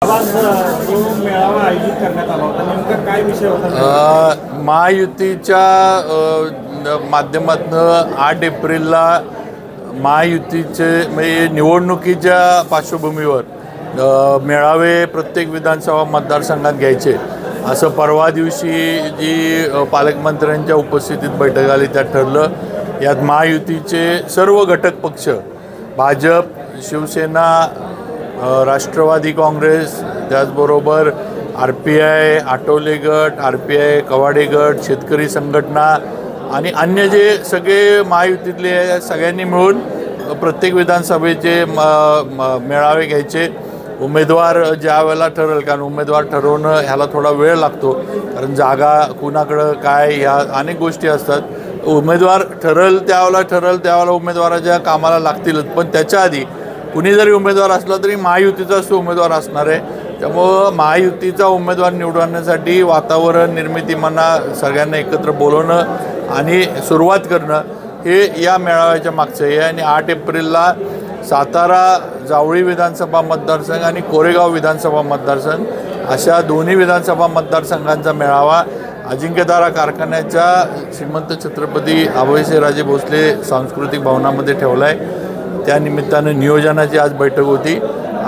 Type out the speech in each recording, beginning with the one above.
आज जो मेळावा आयोजित करण्यात आला होता नेमका काय विषय होता? महायुतीच्या माध्यमातून 8 एप्रिलला महायुतीचे म्हणजे निवडणुकीच्या पार्श्वभूमीवर मेळावे प्रत्येक विधानसभा मतदारसंघात घ्यायचे असं परवा दिवशी जी पालकमंत्र्यांच्या उपस्थितीत बैठक आली त्यात ठरलं। यात महायुतीचे सर्व घटक पक्ष भाजप, शिवसेना, राष्ट्रवादी काँग्रेस, त्याचबरोबर RPI, आठवले गट, RPI, कवाडे गट, शेतकरी संघटना आणि अन्य जे सगळे महायुतीतले सगळ्यांनी मिळून प्रत्येक विधानसभेचे मेळावे घ्यायचे। उमेदवार ज्या वेळेला ठरेल, कारण उमेदवार ठरवणं ह्याला थोडा वेळ लागतो, कारण जागा कुणाकडं काय ह्या अनेक गोष्टी असतात। उमेदवार ठरेल त्यावेळेला उमेदवाराच्या कामाला लागतीलच, पण त्याच्या आधी कुणी जरी उमेदवार असला तरी महायुतीचाच तो उमेदवार असणार आहे। त्यामुळं महायुतीचा उमेदवार निवडण्यासाठी वातावरण निर्मिती म्हणा, सगळ्यांना एकत्र बोलवणं आणि सुरुवात करणं हे या मेळाव्याच्या मागचं आहे। आणि 8 एप्रिलला सातारा जावळी विधानसभा मतदारसंघ आणि कोरेगाव विधानसभा मतदारसंघ अशा दोन्ही विधानसभा मतदारसंघांचा मेळावा अजिंक्यतारा कारखान्याच्या श्रीमंत छत्रपती अभयसिंहराजे भोसले सांस्कृतिक भवनामध्ये ठेवला आहे। त्या निमित्तानं नियोजनाची आज बैठक होती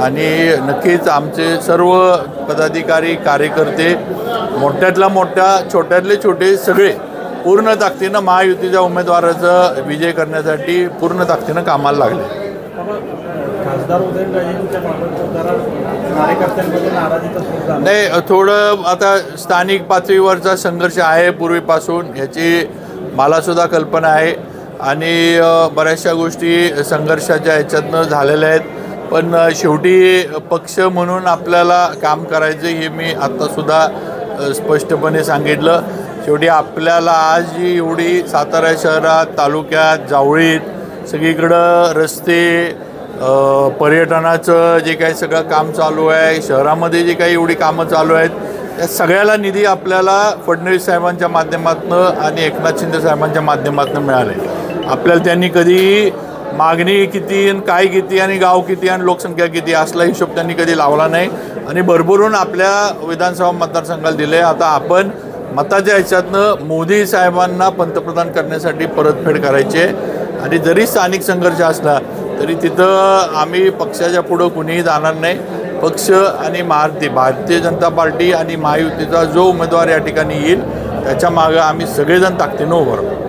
आणि नक्कीच आमचे सर्व पदाधिकारी कार्यकर्ते मोठ्यातला मोठा छोट्यातले छोटे सगळे पूर्ण ताकदीनं महायुतीच्या उमेदवाराचा विजय करण्यासाठी पूर्ण ताकदीनं कामाला लागले। खासदार उदयनराजेंच्या बाबत जरा कार्यकर्त्यांमध्ये नाराजीचा सूर झाला नाही, थोडं आता स्थानिक पातळीवरचा संघर्ष आहे पूर्वीपासून, ह्याची मलासुद्धा कल्पना आहे आणि बऱ्याचशा गोष्टी संघर्षाच्या ह्याच्यातनं झालेल्या आहेत। पण शेवटी पक्ष म्हणून आपल्याला काम करायचं हे मी आत्तासुद्धा स्पष्टपणे सांगितलं। शेवटी आपल्याला आज जी एवढी सातारा शहरात, तालुक्यात, जावळीत सगळीकडं रस्ते, पर्यटनाचं जे काही सगळं काम चालू आहे, शहरामध्ये जे काही एवढी कामं चालू आहेत, त्या सगळ्याला निधी आपल्याला फडणवीस साहेबांच्या माध्यमातून आणि एकनाथ शिंदे साहेबांच्या माध्यमातून मिळाले। आपल्याला त्यांनी कधी मागणी किती आणि काय किती आणि गाव किती आणि लोकसंख्या किती असला हिशोब त्यांनी कधी लावला नाही आणि भरभरून आपल्या विधानसभा मतदारसंघाला दिले। आता आपण मताच्या ह्याच्यातनं मोदी साहेबांना पंतप्रधान करण्यासाठी परतफेड करायची आहे आणि जरी स्थानिक संघर्ष असला तरी तिथं आम्ही पक्षाच्या पुढं कुणीही जाणार नाही। पक्ष आणि भारतीय जनता पार्टी आणि महायुतीचा जो उमेदवार या ठिकाणी येईल त्याच्या मागं आम्ही सगळेजण ताकदीनं उभं राहू।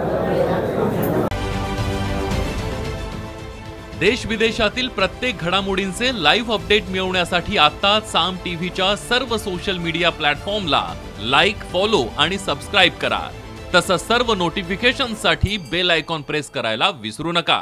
देश विदेशातील प्रत्येक घडामोडींचे लाईव्ह अपडेट मिळवण्यासाठी आता साम टीव्हीच्या सर्व सोशल मीडिया प्लॅटफॉर्मला लाईक, फॉलो आणि सबस्क्राईब करा। तसंच सर्व नोटिफिकेशनसाठी बेल आयकॉन प्रेस करायला विसरू नका।